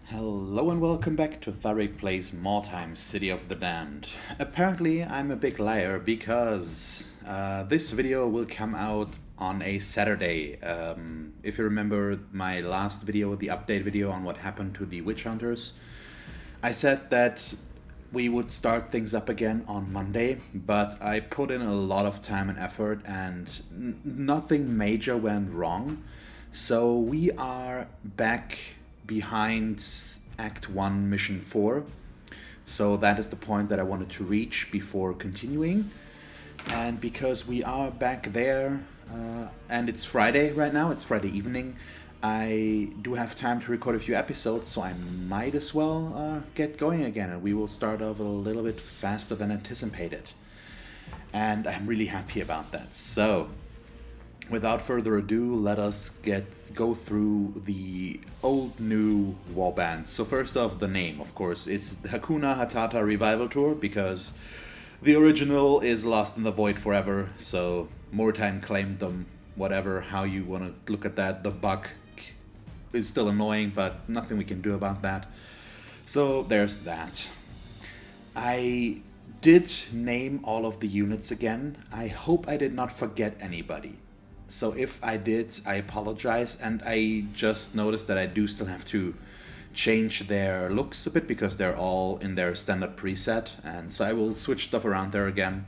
Hello and welcome back to Tharic Plays Mordheim, City of the Damned. Apparently I'm a big liar because this video will come out on a Saturday. If you remember my last video, the update video on what happened to the witch hunters, I said that we would start things up again on Monday, but I put in a lot of time and effort and nothing major went wrong. So we are back behind Act 1, Mission 4. So that is the point that I wanted to reach before continuing. And because we are back there, and it's Friday right now, it's Friday evening, I do have time to record a few episodes, so I might as well get going again, and we will start off a little bit faster than anticipated. And I'm really happy about that. So, without further ado, let us go through the old new warbands. So first off, the name, of course, it's Hakuna Hatata Revival Tour, because the original is lost in the void forever. So Mordheim claimed them, whatever, how you want to look at that. The bug is still annoying, but nothing we can do about that. So there's that. I did name all of the units again. I hope I did not forget anybody. So if I did, I apologize, and I just noticed that I do still have to change their looks a bit because they're all in their standard preset, and so I will switch stuff around there again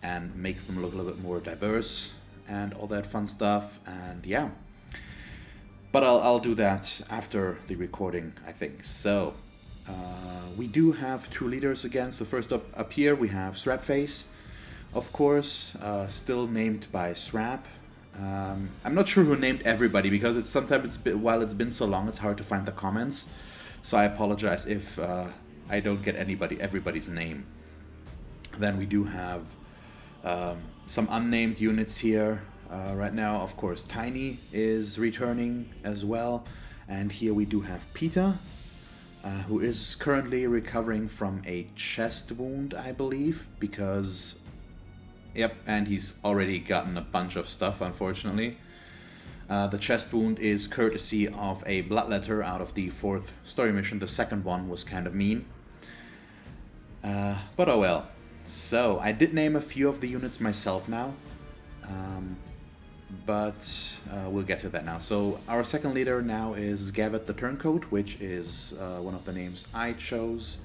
and make them look a little bit more diverse and all that fun stuff, and yeah. But I'll do that after the recording, I think. So we do have two leaders again. So first up here we have Srapface, of course, still named by Srap. I'm not sure who named everybody because while it's been so long, it's hard to find the comments. So I apologize if I don't get everybody's name. Then we do have some unnamed units here right now. Of course, Tiny is returning as well, and here we do have Peter, who is currently recovering from a chest wound, I believe, because. Yep, and he's already gotten a bunch of stuff, unfortunately. The chest wound is courtesy of a bloodletter out of the 4th story mission. The second one was kind of mean. But oh well. So, I did name a few of the units myself now. But we'll get to that now. So, our second leader now is Gavet the Turncoat, which is one of the names I chose.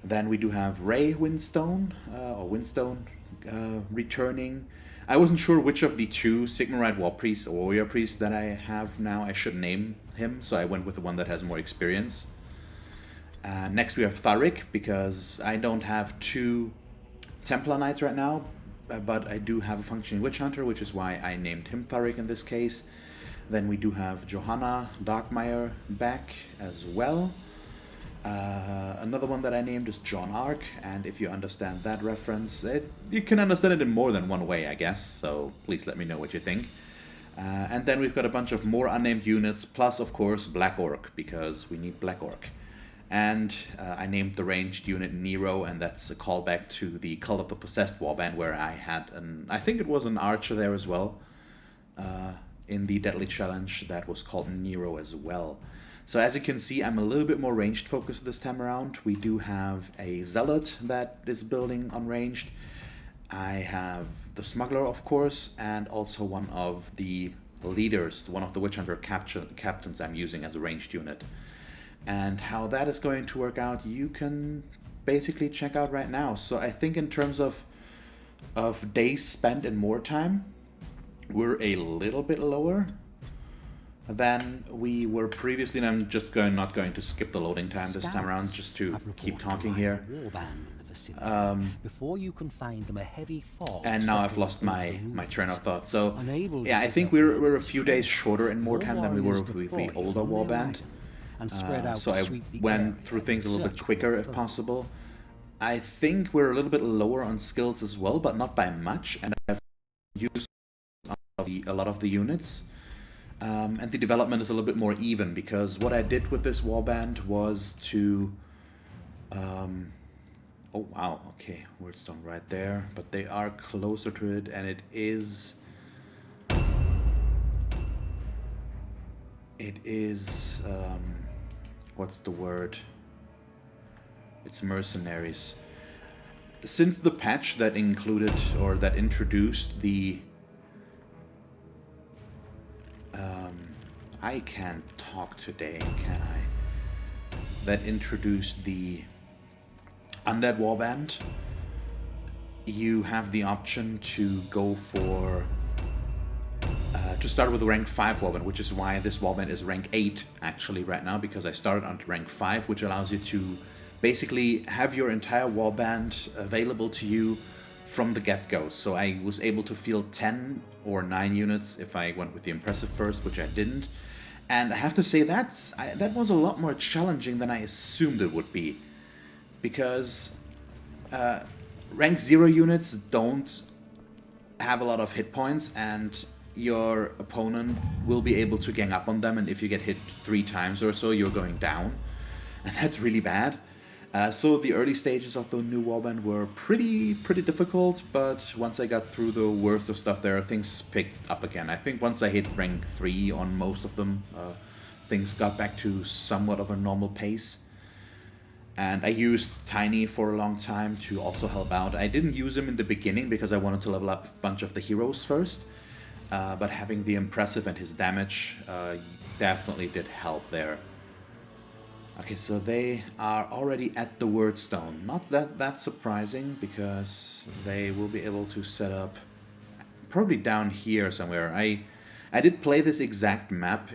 Then we do have Ray Windstone, or Windstone, returning. I wasn't sure which of the two Sigmarite War Priests or Warrior Priests that I have now I should name him, so I went with the one that has more experience. Next we have Tharic, because I don't have two Templar Knights right now, but I do have a functioning Witch Hunter, which is why I named him Tharic in this case. Then we do have Johanna Darkmeyer back as well. Another one that I named is John Ark, and if you understand that reference, you can understand it in more than one way, I guess, so please let me know what you think. And then we've got a bunch of more unnamed units, plus, of course, Black Orc, because we need Black Orc. And I named the ranged unit Nero, and that's a callback to the Cult of the Possessed warband, where I had I think it was an archer there as well, in the Deadly Challenge that was called Nero as well. So as you can see, I'm a little bit more ranged focused this time around. We do have a Zealot that is building on ranged. I have the Smuggler, of course, and also one of the leaders, one of the Witch Hunter captains I'm using as a ranged unit. And how that is going to work out, you can basically check out right now. So I think in terms of days spent in Mordheim, we're a little bit lower than we were previously, and I'm just not going to skip the loading time this time around, just to keep talking here. Before you can find them, a heavy fog. And now I've lost my train of thought. So yeah, I think we're a few days shorter in Mordheim than we were with the older warband. So I went through things a little bit quicker if possible. I think we're a little bit lower on skills as well, but not by much, and I've used a lot of the units. And the development is a little bit more even, because what I did with this warband was to... oh wow, okay, Wordstone right there, but they are closer to it, and it is what's the word? It's mercenaries. Since the patch that included or that introduced the I can't talk today, can I? That introduced the undead warband. You have the option to go for to start with a rank 5 warband, which is why this warband is rank 8 actually right now, because I started on rank 5, which allows you to basically have your entire warband available to you from the get-go. So I was able to field 10 or 9 units if I went with the impressive first, which I didn't. And I have to say that was a lot more challenging than I assumed it would be, because rank 0 units don't have a lot of hit points, and your opponent will be able to gang up on them, and if you get hit 3 times or so, you're going down, and that's really bad. So the early stages of the new warband were pretty difficult, but once I got through the worst of stuff there, things picked up again. I think once I hit rank 3 on most of them, things got back to somewhat of a normal pace. And I used Tiny for a long time to also help out. I didn't use him in the beginning because I wanted to level up a bunch of the heroes first, but having the impressive and his damage definitely did help there. Okay, so they are already at the word stone. Not that surprising, because they will be able to set up probably down here somewhere. I did play this exact map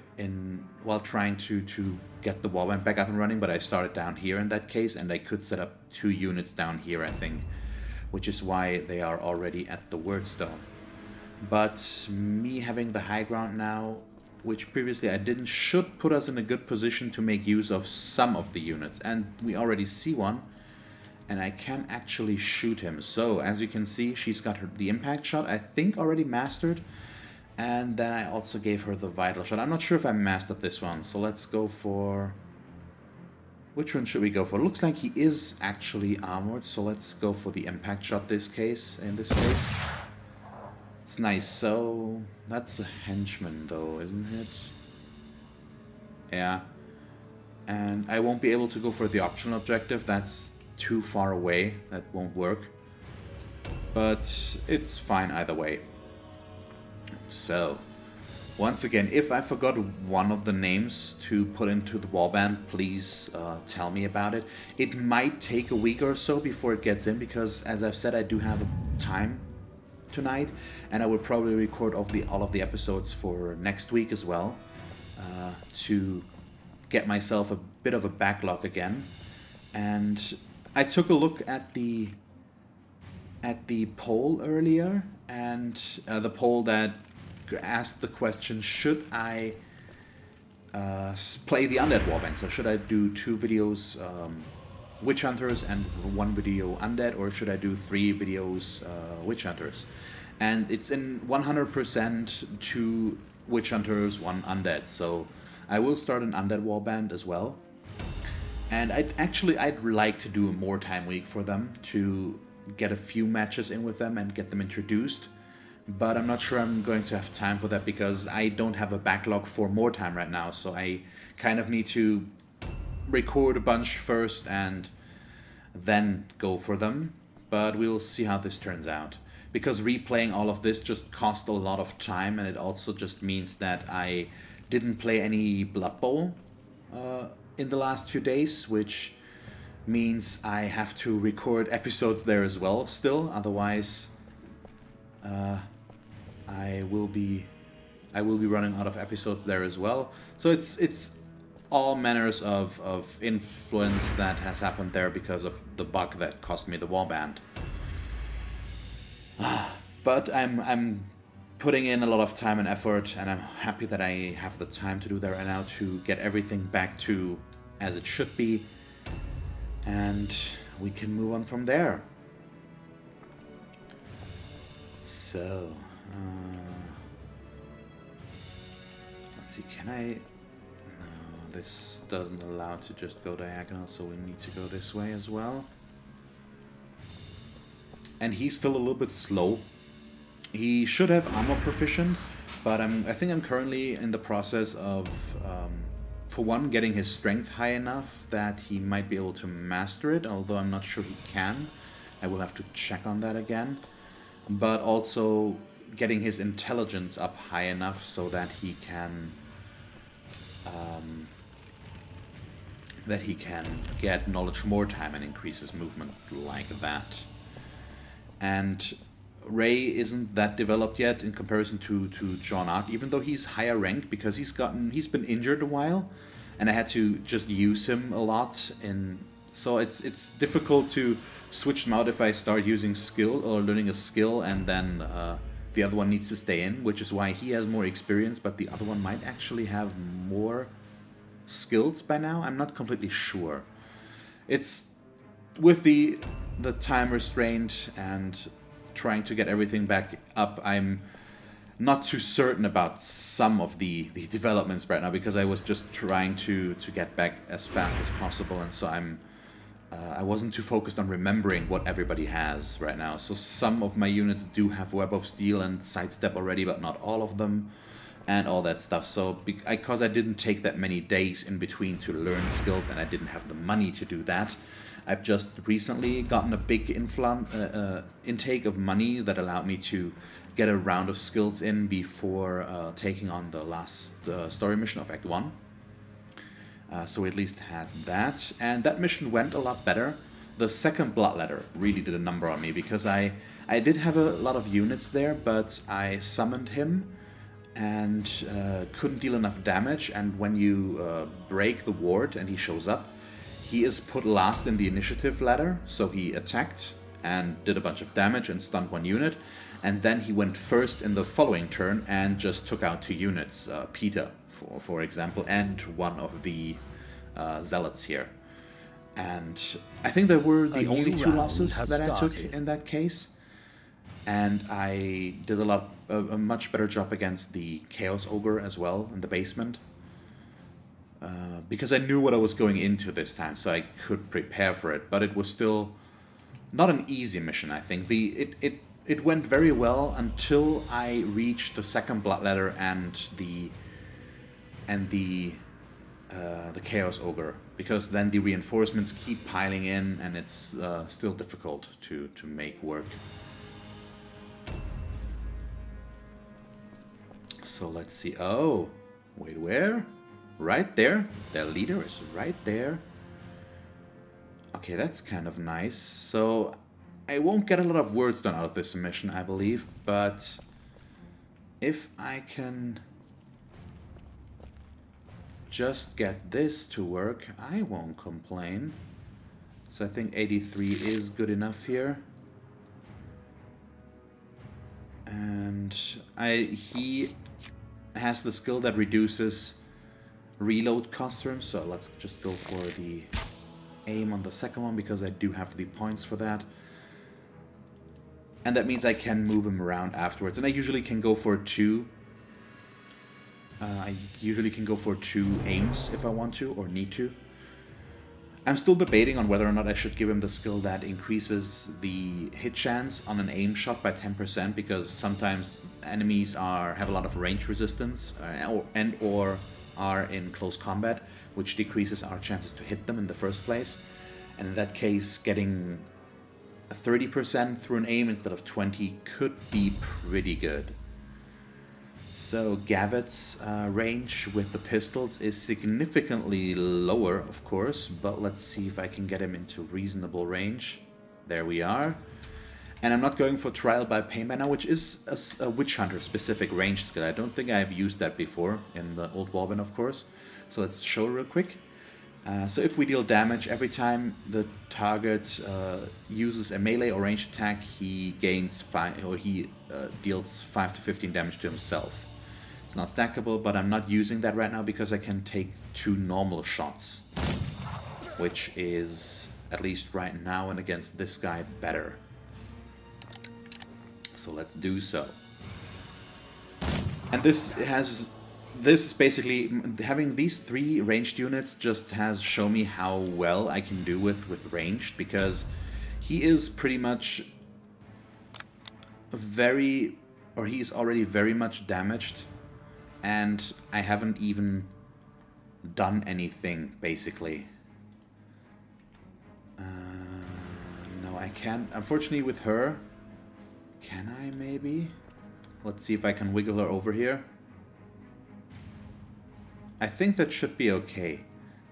while trying to get the warband back up and running, but I started down here in that case, and I could set up 2 units down here, I think, which is why they are already at the word stone. But me having the high ground now, which previously I didn't, should put us in a good position to make use of some of the units. And we already see one, and I can actually shoot him. So, as you can see, she's got the impact shot, I think, already mastered. And then I also gave her the vital shot. I'm not sure if I mastered this one, so let's go for... Which one should we go for? Looks like he is actually armored, so let's go for the impact shot in this case. It's nice. So that's a henchman though, isn't it? Yeah. And I won't be able to go for the optional objective. That's too far away. That won't work. But it's fine either way. So, once again, if I forgot one of the names to put into the warband, please tell me about it. It might take a week or so before it gets in, because as I've said, I do have time tonight, and I will probably record all of the episodes for next week as well, to get myself a bit of a backlog again. And I took a look at the poll earlier, and the poll that asked the question, should I play the undead warband? So should I do 2 videos witch hunters and 1 video undead, or should I do 3 videos witch hunters? And it's in 100% 2 witch hunters, 1 undead. So I will start an undead warband as well. And I'd like to do a Mordheim week for them, to get a few matches in with them and get them introduced. But I'm not sure I'm going to have time for that, because I don't have a backlog for Mordheim right now. So I kind of need to record a bunch first and then go for them. But we'll see how this turns out, because replaying all of this just cost a lot of time, and it also just means that I didn't play any Blood Bowl in the last few days, which means I have to record episodes there as well still. Otherwise I will be running out of episodes there as well. So it's all manners of influence that has happened there because of the bug that cost me the warband. But I'm putting in a lot of time and effort, and I'm happy that I have the time to do that right now, to get everything back to as it should be, and we can move on from there. So, let's see, can I... No, this doesn't allow to just go diagonal, so we need to go this way as well. And he's still a little bit slow. He should have armor proficient, but I think I'm currently in the process of for one, getting his strength high enough that he might be able to master it, although I'm not sure he can. I will have to check on that again. But also getting his intelligence up high enough so that he can get knowledge Mordheim and increase his movement like that. And Ray isn't that developed yet in comparison to John Arc, even though he's higher ranked because he's been injured a while, and I had to just use him a lot. So it's difficult to switch him out if I start using skill or learning a skill, and then the other one needs to stay in, which is why he has more experience, but the other one might actually have more skills by now. I'm not completely sure. It's with the time restraint and trying to get everything back up, I'm not too certain about some of the developments right now because I was just trying to get back as fast as possible, and so I wasn't too focused on remembering what everybody has right now. So some of my units do have Web of Steel and Sidestep already, but not all of them, and all that stuff. So because I didn't take that many days in between to learn skills and I didn't have the money to do that, I've just recently gotten a big intake of money that allowed me to get a round of skills in before taking on the last story mission of Act 1. So we at least had that, and that mission went a lot better. The second Bloodletter really did a number on me because I did have a lot of units there, but I summoned him and couldn't deal enough damage, and when you break the ward and he shows up, he is put last in the initiative ladder, so he attacked and did a bunch of damage and stunned one unit, and then he went first in the following turn and just took out 2 units, Peter, for example, and one of the zealots here. And I think they were the only 2 losses that I took in that case, and I did a much better job against the Chaos Ogre as well in the basement. Because I knew what I was going into this time, so I could prepare for it. But it was still not an easy mission, I think. It went very well until I reached the second Bloodletter and the Chaos Ogre, because then the reinforcements keep piling in, and it's still difficult to make work. So let's see. Oh, wait, where? Right there. Their leader is right there. Okay, that's kind of nice. So I won't get a lot of words done out of this mission, I believe, but if I can just get this to work, I won't complain. So I think 83 is good enough here. And he has the skill that reduces reload cost for him, so let's just go for the aim on the second one because I do have the points for that. And that means I can move him around afterwards, and I usually can go for 2. I usually can go for 2 aims if I want to or need to. I'm still debating on whether or not I should give him the skill that increases the hit chance on an aim shot by 10%, because sometimes enemies have a lot of range resistance or are in close combat, which decreases our chances to hit them in the first place. And in that case, getting a 30% through an aim instead of 20 could be pretty good. So Gavitt's range with the pistols is significantly lower, of course, but let's see if I can get him into reasonable range. There we are. And I'm not going for Trial by Pain by now, which is a Witch Hunter specific range skill. I don't think I've used that before in the old warband, of course. So let's show real quick. So if we deal damage every time the target uses a melee or ranged attack, he gains 5, or he deals 5 to 15 damage to himself. It's not stackable, but I'm not using that right now because I can take 2 normal shots, which is, at least right now and against this guy, better. So let's do so. And this is basically, having these 3 ranged units just has shown me how well I can do with ranged, because he is pretty much he's already very much damaged, and I haven't even done anything, basically. No, I can't. Unfortunately, with her... Can I, maybe? Let's see if I can wiggle her over here. I think that should be okay.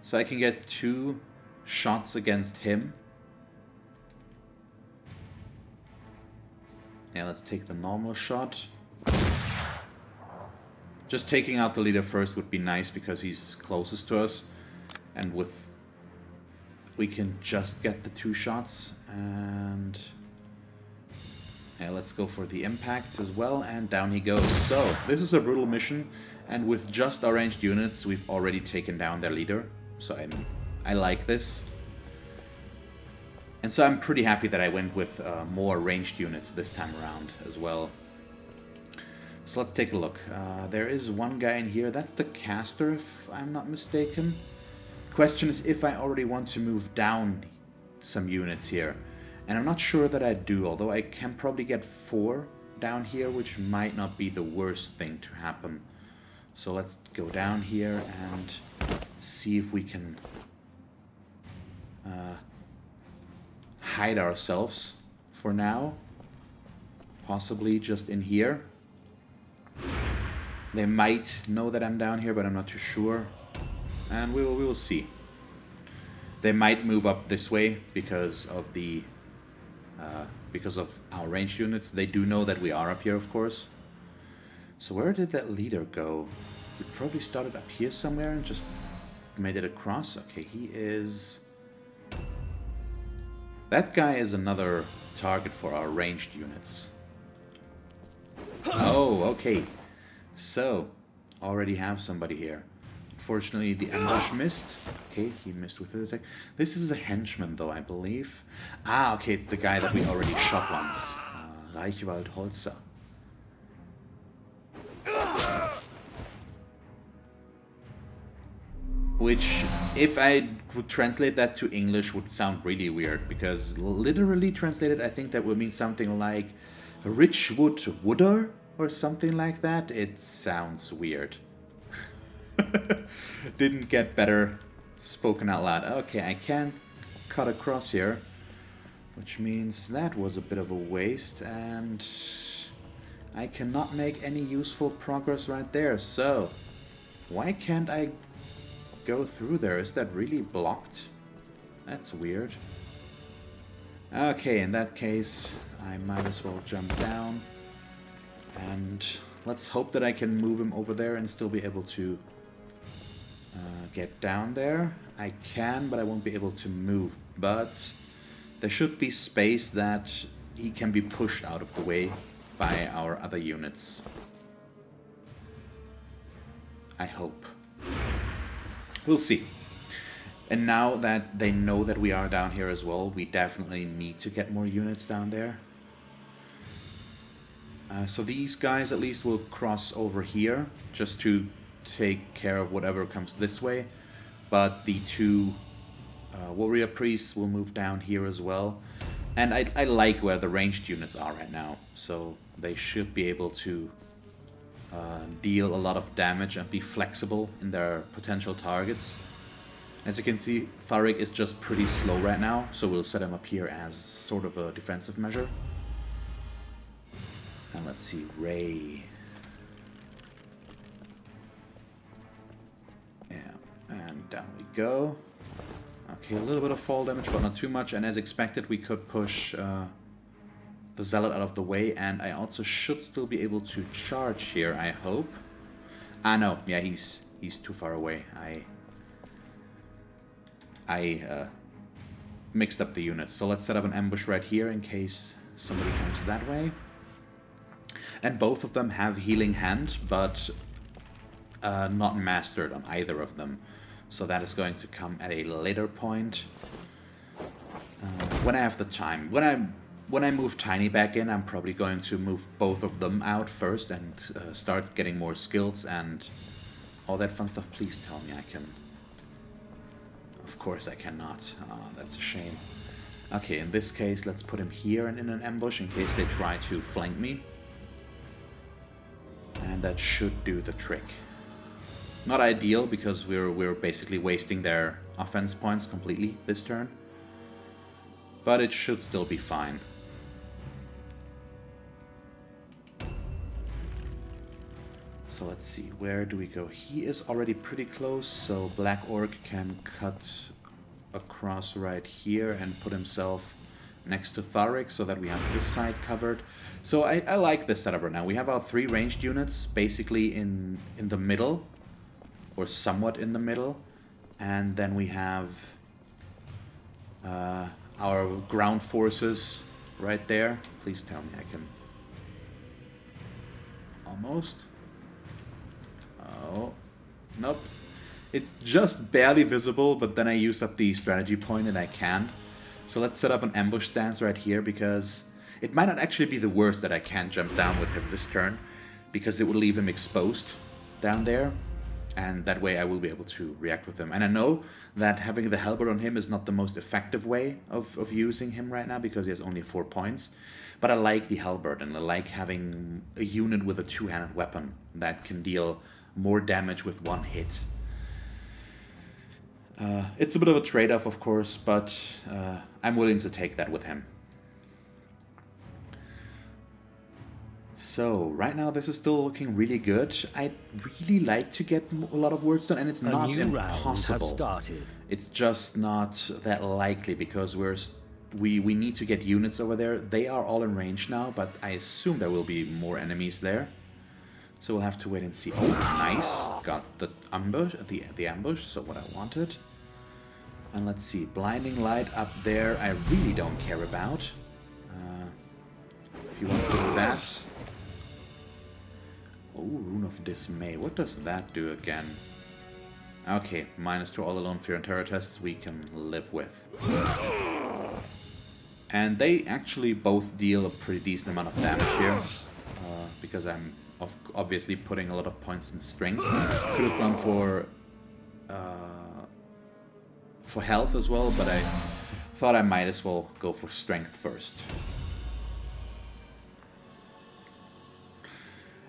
So I can get 2 shots against him. Yeah, let's take the normal shot. Just taking out the leader first would be nice because he's closest to us. And with... we can just get the 2 shots. And... yeah, let's go for the impact as well. And down he goes. So, this is a brutal mission. And with just our ranged units, we've already taken down their leader. So I like this. And so I'm pretty happy that I went with more ranged units this time around as well. So let's take a look. There is one guy in here. That's the caster, if I'm not mistaken. Question is if I already want to move down some units here. And I'm not sure that I do, although I can probably get 4 down here, which might not be the worst thing to happen. So let's go down here and see if we can hide ourselves for now. Possibly just in here. They might know that I'm down here, but I'm not too sure. And we will see. They might move up this way because of the because of our ranged units. They do know that we are up here, of course. So where did that leader go? We probably started up here somewhere and just made it across. Okay, he is... that guy is another target for our ranged units. Oh, okay. So, already have somebody here. Unfortunately, the ambush missed. Okay, he missed with the attack. This is a henchman, though, I believe. Ah, okay, it's the guy that we already shot once. Reichwald Holzer. Which, if I would translate that to English, would sound really weird. Because literally translated, I think that would mean something like Richwood Wooder or something like that. It sounds weird. Didn't get better spoken out loud. Okay, I can't cut across here, which means that was a bit of a waste, and I cannot make any useful progress right there. So, why can't I go through there? Is that really blocked? That's weird. Okay, in that case, I might as well jump down, and let's hope that I can move him over there and still be able to get down there. I can, but I won't be able to move. But there should be space that he can be pushed out of the way by our other units. I hope. We'll see. And now that they know that we are down here as well, we definitely need to get more units down there. So these guys at least will cross over here just to take care of whatever comes this way. But the 2 warrior priests will move down here as well. And I like where the ranged units are right now. So they should be able to deal a lot of damage and be flexible in their potential targets. As you can see, Tharik is just pretty slow right now, so we'll set him up here as sort of a defensive measure. And let's see, Ray. Yeah, and down we go. Okay, a little bit of fall damage, but not too much, and as expected we could push the Zealot out of the way, and I also should still be able to charge here, I hope. Ah, no, yeah, he's too far away. I mixed up the units, so let's set up an ambush right here in case somebody comes that way. And both of them have Healing Hand, but not mastered on either of them. So that is going to come at a later point. When I have the time. When I move Tiny back in, I'm probably going to move both of them out first and start getting more skills and all that fun stuff. Please tell me I can. Of course I cannot. Oh, that's a shame. Okay, in this case, let's put him here and in an ambush in case they try to flank me. And that should do the trick. Not ideal because we're basically wasting their offense points completely this turn. But it should still be fine. So let's see, where do we go? He is already pretty close, so Black Orc can cut across right here and put himself next to Tharic so that we have this side covered. So I like this setup right now. We have our 3 ranged units basically in the middle, or somewhat in the middle, and then we have our ground forces right there. Please tell me I can... Almost. Oh, nope. It's just barely visible, but then I use up the strategy point and I can't. So let's set up an ambush stance right here, because it might not actually be the worst that I can't jump down with him this turn, because it would leave him exposed down there, and that way I will be able to react with him. And I know that having the halberd on him is not the most effective way of using him right now, because he has only 4 points. But I like the halberd, and I like having a unit with a 2-handed weapon that can deal more damage with 1 hit. It's a bit of a trade-off, of course, but I'm willing to take that with him. So, right now this is still looking really good. I'd really like to get a lot of words done, and it's not impossible. It's just not that likely, because we need to get units over there. They are all in range now, but I assume there will be more enemies there. So we'll have to wait and see. Oh, nice. Got the ambush, the ambush, so what I wanted. And let's see, blinding light up there, I really don't care about. If he wants to do that. Oh, Rune of Dismay. What does that do again? Okay, -2 all alone fear and terror tests we can live with. And they actually both deal a pretty decent amount of damage here. Because I'm obviously putting a lot of points in strength. Could have gone for health as well, but I thought I might as well go for strength first.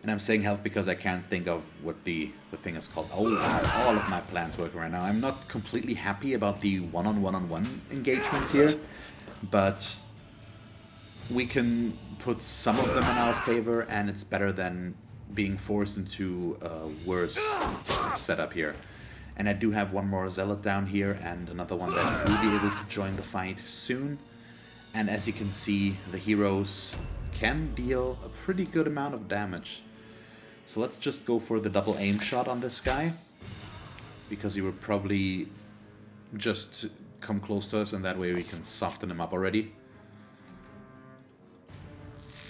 And I'm saying health because I can't think of what the thing is called. Oh wow, all of my plans working right now. I'm not completely happy about the one-on-one engagements here, but we can put some of them in our favor, and it's better than being forced into a worse setup here. And I do have one more zealot down here, and another one that will be able to join the fight soon. And as you can see, the heroes can deal a pretty good amount of damage. So let's just go for the double aim shot on this guy, because he will probably just come close to us, and that way we can soften him up already.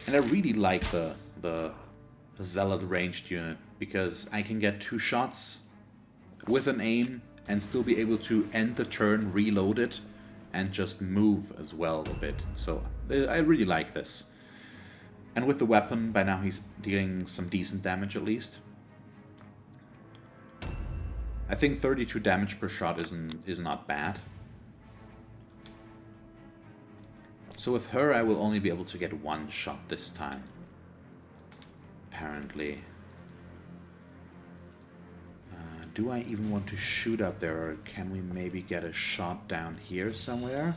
And I really like the zealot ranged unit, because I can get 2 shots with an aim and still be able to end the turn, reload it, and just move as well a bit. So I really like this. And with the weapon, by now he's dealing some decent damage at least. I think 32 damage per shot is not bad. So with her I will only be able to get 1 shot this time. Apparently. Do I even want to shoot up there, or can we maybe get a shot down here somewhere?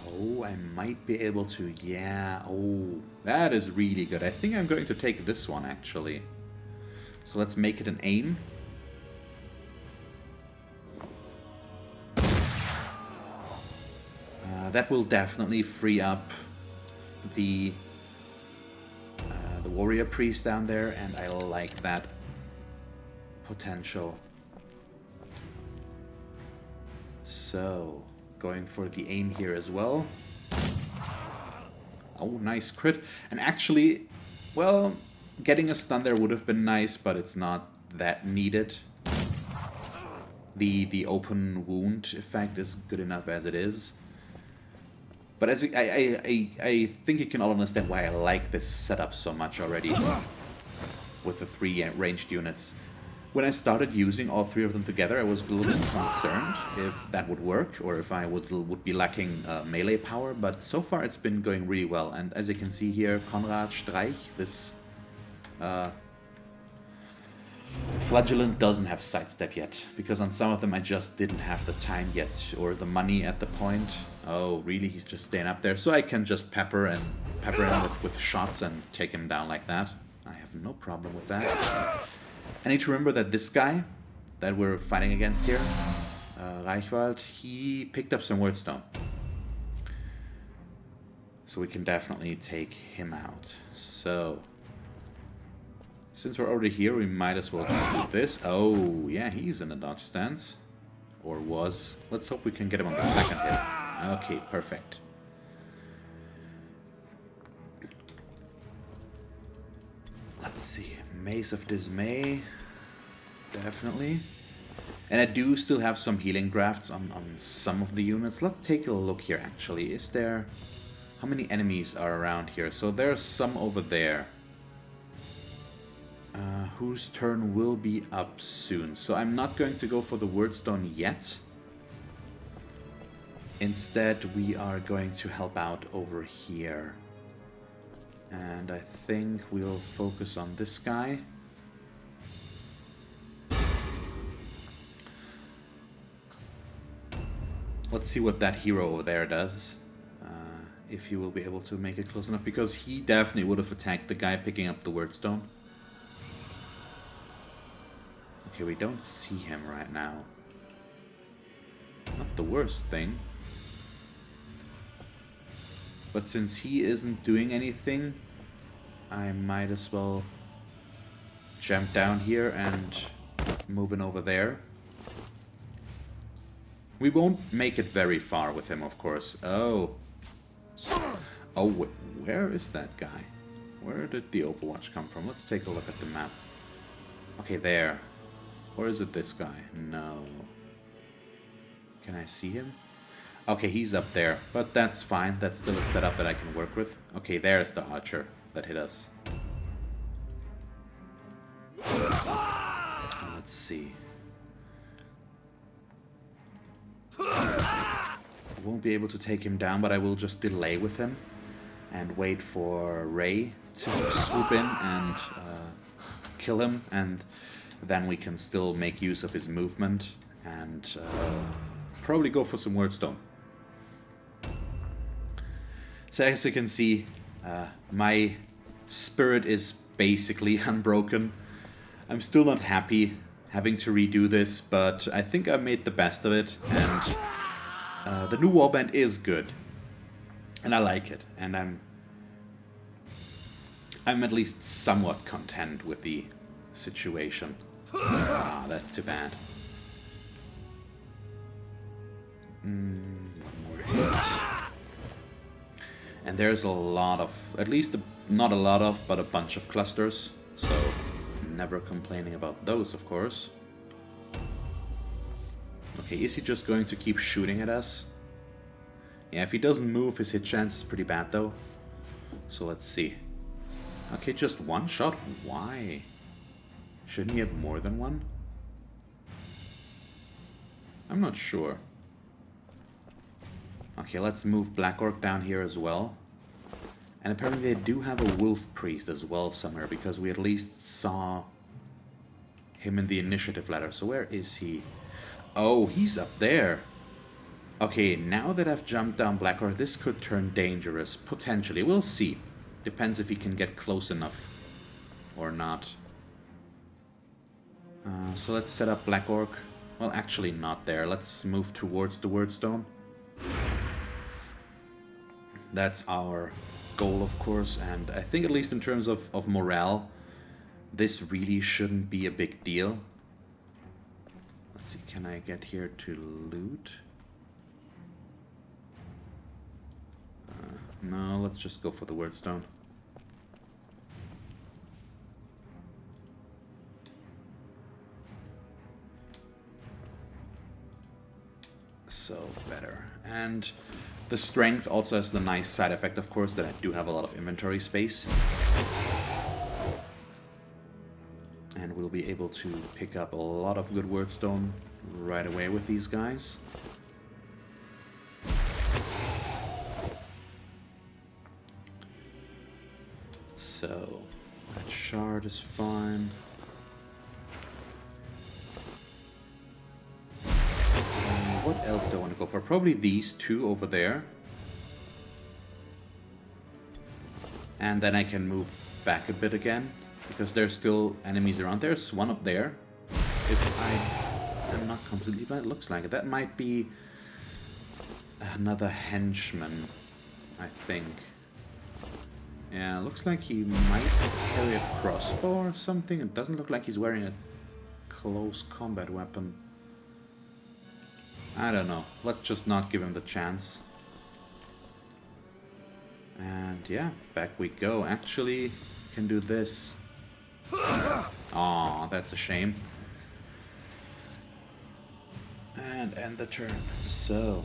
Oh, I might be able to, yeah. Oh, that is really good. I think I'm going to take this one, actually. So let's make it an aim. That will definitely free up the warrior priest down there, and I like that potential. So, going for the aim here as well. Oh, nice crit. And actually, well, getting a stun there would have been nice, but it's not that needed. The open wound effect is good enough as it is. But as I think you can all understand why I like this setup so much already with the 3 ranged units. When I started using all 3 of them together, I was a little bit concerned if that would work, or if I would be lacking melee power, but so far it's been going really well. And as you can see here, Konrad Streich, this Flagellant doesn't have sidestep yet, because on some of them I just didn't have the time yet, or the money at the point. Oh, really? He's just staying up there? So I can just pepper him with shots and take him down like that. I have no problem with that. I need to remember that this guy that we're fighting against here, Reichwald, he picked up some wordstone. So we can definitely take him out. So, since we're already here, we might as well do this. Oh, yeah, he's in a dodge stance. Or was. Let's hope we can get him on the second hit. Okay, perfect. Let's see. Maze of Dismay. Definitely. And I do still have some healing drafts on some of the units. Let's take a look here, actually. Is there... How many enemies are around here? So there's some over there. Whose turn will be up soon. So I'm not going to go for the wordstone yet. Instead, we are going to help out over here. And I think we'll focus on this guy. Let's see what that hero over there does. If he will be able to make it close enough. Because he definitely would have attacked the guy picking up the wordstone. Okay, we don't see him right now. Not the worst thing. But since he isn't doing anything, I might as well jump down here and move in over there. We won't make it very far with him, of course. Oh. Oh, where is that guy? Where did the Overwatch come from? Let's take a look at the map. Okay, there. Or is it this guy? No. Can I see him? Okay, he's up there. But that's fine. That's still a setup that I can work with. Okay, there's the archer that hit us. Let's see. Won't be able to take him down, but I will just delay with him and wait for Ray to swoop in and kill him, and then we can still make use of his movement and probably go for some wordstone. So as you can see, my spirit is basically unbroken. I'm still not happy having to redo this, but I think I made the best of it, and the new warband is good, and I like it, and I'm at least somewhat content with the situation. Ah, that's too bad. One more hit. And there's a lot of, at least not a lot of, but a bunch of clusters, so never complaining about those, of course. Okay, is he just going to keep shooting at us? Yeah, if he doesn't move, his hit chance is pretty bad, though. So let's see. Okay, just one shot? Why? Shouldn't he have more than one? I'm not sure. Okay, let's move Black Orc down here as well. And apparently they do have a Wolf Priest as well somewhere, because we at least saw him in the initiative ladder. So where is he? Oh, he's up there. Okay, now that I've jumped down Black Orc, this could turn dangerous. Potentially. We'll see. Depends if he can get close enough or not. So let's set up Black Orc. Well, actually not there. Let's move towards the Wordstone. That's our goal, of course, and I think at least in terms of morale, this really shouldn't be a big deal. Let's see, can I get here to loot? No, let's just go for the Wordstone. So better. And the strength also has the nice side effect, of course, that I do have a lot of inventory space. And we'll be able to pick up a lot of good Wordstone right away with these guys. So, that shard is fine. else do I want to go for? Probably these two over there. And then I can move back a bit again, because there's still enemies around. There's one up there. If I am not completely blind, it looks like it. That might be another henchman, I think. Yeah, looks like he might carry a crossbow or something. It doesn't look like he's wearing a close combat weapon. I don't know. Let's just not give him the chance. And yeah, back we go. Actually, can do this. Aw, that's a shame. And end the turn. So,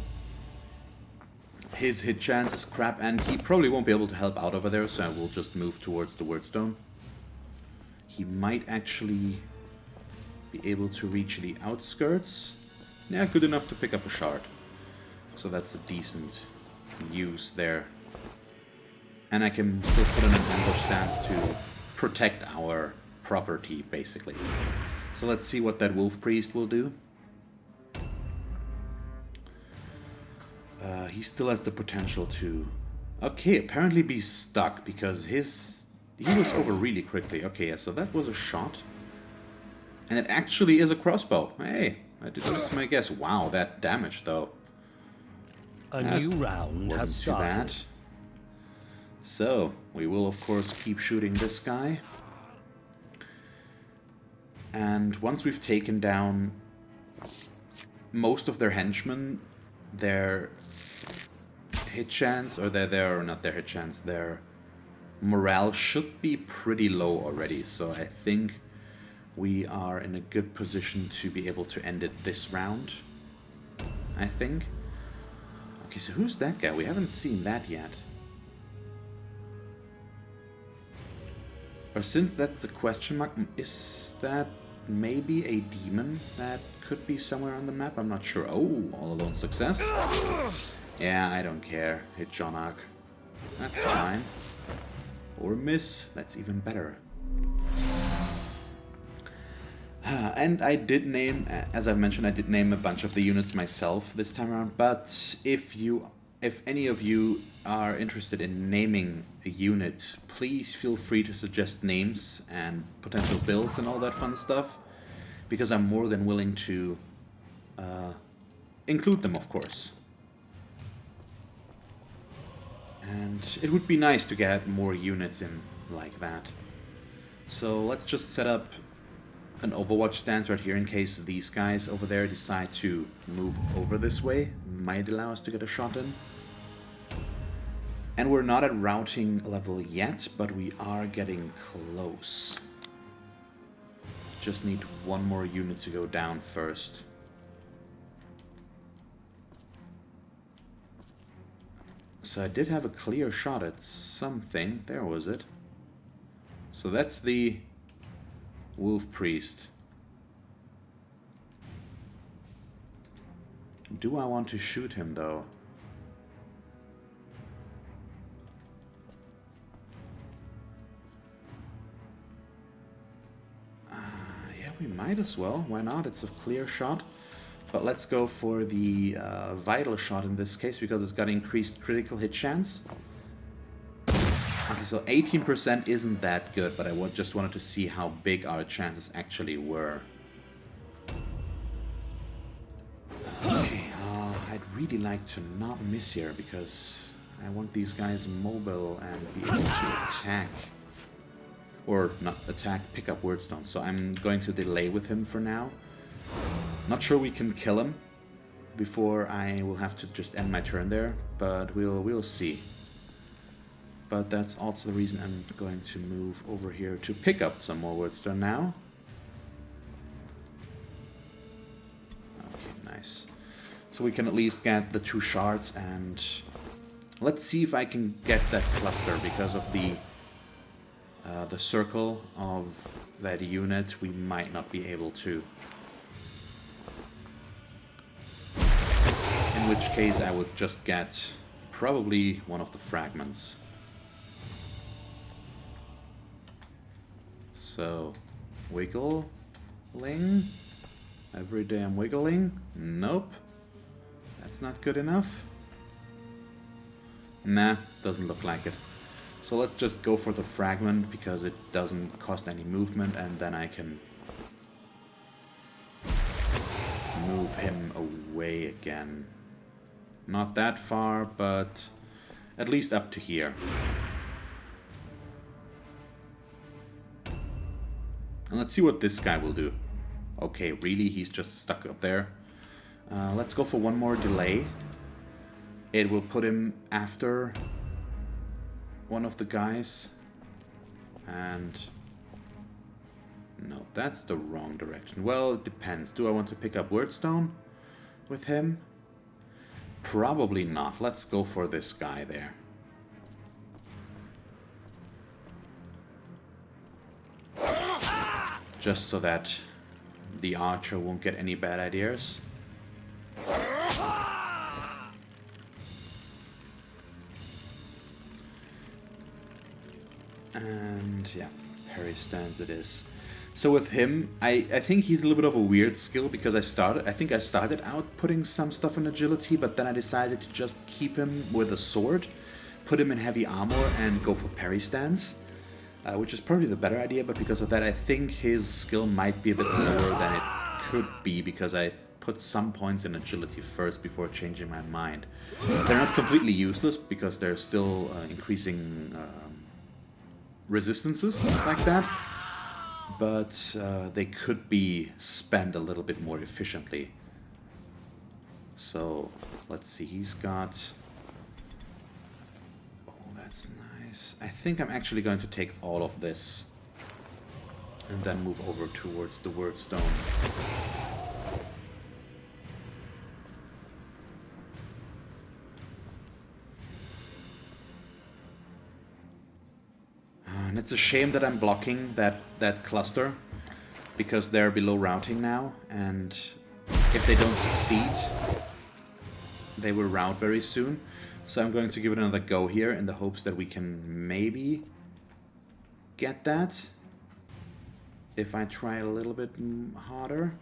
his hit chance is crap, and he probably won't be able to help out over there, so I will just move towards the wordstone. He might actually be able to reach the outskirts. Yeah, good enough to pick up a shard. So that's a decent use there. And I can still put in an ambush stance to protect our property, basically. So let's see what that wolf priest will do. He still has the potential to... Okay, apparently be stuck, because he was over really quickly. Okay, yeah, so that was a shot. And it actually is a crossbow. Hey, I did miss my guess. Wow, that damage, though. A new round has started. Too bad. So, we will of course keep shooting this guy. And once we've taken down most of their henchmen, their hit chance, or not their hit chance, their morale should be pretty low already. So I think we are in a good position to be able to end it this round, I think. Okay, so who's that guy? We haven't seen that yet. Or since that's the question mark, is that maybe a demon that could be somewhere on the map? I'm not sure. Oh, all alone success. Yeah, I don't care. Hit John Ark. That's fine. Or miss. That's even better. And I did name, as I've mentioned, I did name a bunch of the units myself this time around. But if any of you are interested in naming a unit, please feel free to suggest names and potential builds and all that fun stuff, because I'm more than willing to include them, of course. And it would be nice to get more units in like that. So let's just set up an Overwatch stance right here in case these guys over there decide to move over this way. Might allow us to get a shot in. And we're not at routing level yet, but we are getting close. Just need one more unit to go down first. So I did have a clear shot at something. There was it. So that's the Wolf Priest. Do I want to shoot him though? Yeah, we might as well. Why not? It's a clear shot. But let's go for the vital shot in this case, because it's got increased critical hit chance. Okay, so 18% isn't that good, but I just wanted to see how big our chances actually were. Okay, I'd really like to not miss here, because I want these guys mobile and be able to attack. Or not attack, pick up wordstones. So I'm going to delay with him for now. Not sure we can kill him before I will have to just end my turn there, but we'll see. But that's also the reason I'm going to move over here to pick up some more wordstone now. Okay, nice. So we can at least get the 2 shards, and let's see if I can get that cluster. Because of the circle of that unit, we might not be able to. In which case I would just get probably one of the fragments. So, wiggling. Every day I'm wiggling. Nope. That's not good enough. Nah, doesn't look like it. So let's just go for the fragment because it doesn't cost any movement, and then I can move him away again. Not that far, but at least up to here. And let's see what this guy will do. Okay, really? He's just stuck up there. Let's go for one more delay. It will put him after one of the guys. And... no, that's the wrong direction. Well, it depends. Do I want to pick up Wordstone with him? Probably not. Let's go for this guy there. Just so that the archer won't get any bad ideas. And yeah, parry stance it is. So with him, I think he's a little bit of a weird skill because I think I started out putting some stuff in agility, but then I decided to just keep him with a sword, put him in heavy armor, and go for parry stance. Which is probably the better idea, but because of that I think his skill might be a bit lower than it could be because I put some points in agility first before changing my mind. They're not completely useless because they're still increasing resistances like that, but they could be spent a little bit more efficiently. So let's see, he's got... oh, that's nice. I think I'm actually going to take all of this and then move over towards the Wordstone. And it's a shame that I'm blocking that cluster because they're below routing now, and if they don't succeed, they will rout very soon. So I'm going to give it another go here in the hopes that we can maybe get that if I try a little bit harder.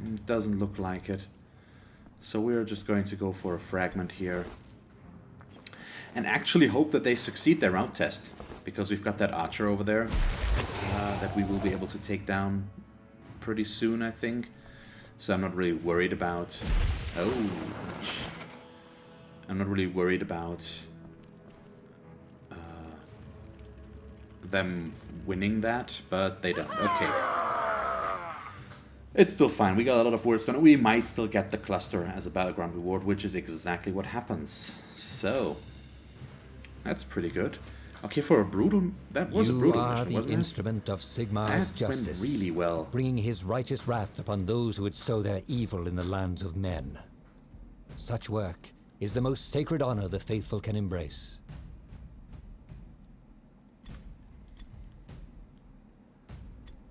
It doesn't look like it. So we're just going to go for a fragment here. And actually hope that they succeed their route test. Because we've got that archer over there that we will be able to take down pretty soon, I think. So I'm not really worried about... oh, I'm not really worried about them winning that, but they don't. Okay. It's still fine. We got a lot of words done. We might still get the cluster as a battleground reward, which is exactly what happens. So, that's pretty good. Okay, for a brutal... that was a brutal mission, wasn't it? You are the instrument of Sigmar's justice, went really well. bringing his righteous wrath upon those who would sow their evil in the lands of men. Such work is the most sacred honor the faithful can embrace.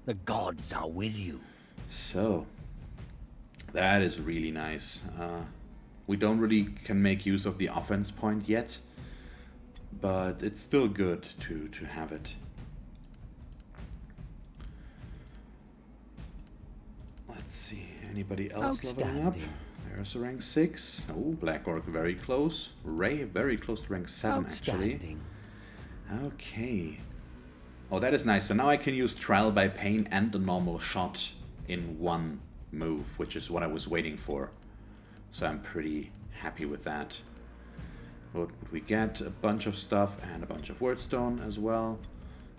The gods are with you. So, that is really nice. We don't really can make use of the offense point yet, but it's still good to have it. Let's see, anybody else leveling up? There's a rank 6. Oh, Black Orc very close. Ray very close to rank 7 actually. Okay. Oh, that is nice. So now I can use Trial by Pain and the normal shot in one move, which is what I was waiting for. So I'm pretty happy with that. What would we get? A bunch of stuff and a bunch of Wordstone as well.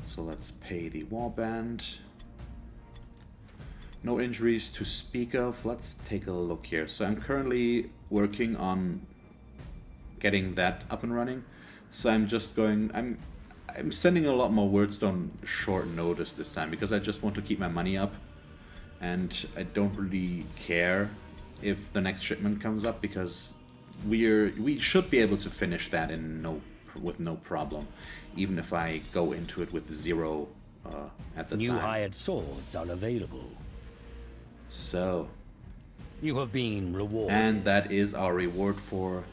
So let's pay the warband. No injuries to speak of. Let's take a look here. So I'm currently working on getting that up and running. So I'm just going... I'm sending a lot more Wordstone short notice this time because I just want to keep my money up. And I don't really care if the next shipment comes up because we should be able to finish that with no problem, even if I go into it with 0 at the time. New hired swords are available. So You have been rewarded. and that is our reward for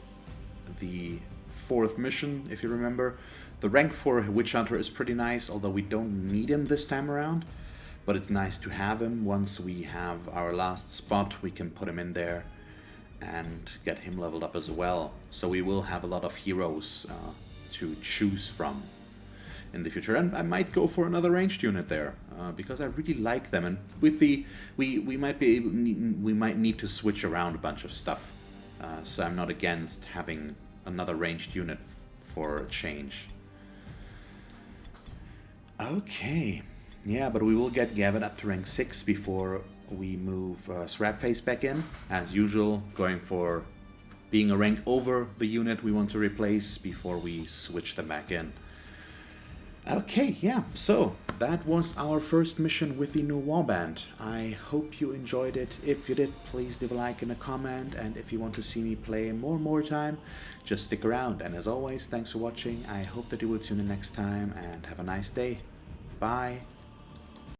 the 4th mission, if you remember. The rank 4 Witch Hunter is pretty nice, although we don't need him this time around. but it's nice to have him. Once we have our last spot, we can put him in there and get him leveled up as well. So we will have a lot of heroes to choose from in the future, and I might go for another ranged unit there because I really like them. And with the we might need to switch around a bunch of stuff, so I'm not against having another ranged unit for a change. Okay, yeah, but we will get Gavin up to rank 6 before we move Srapface back in, as usual, going for being a rank over the unit we want to replace before we switch them back in. Okay, yeah, so that was our first mission with the new warband. I hope you enjoyed it. If you did, please leave a like and a comment, and if you want to see me play more Mordheim, just stick around. And as always, thanks for watching. I hope that you will tune in next time, and have a nice day. Bye.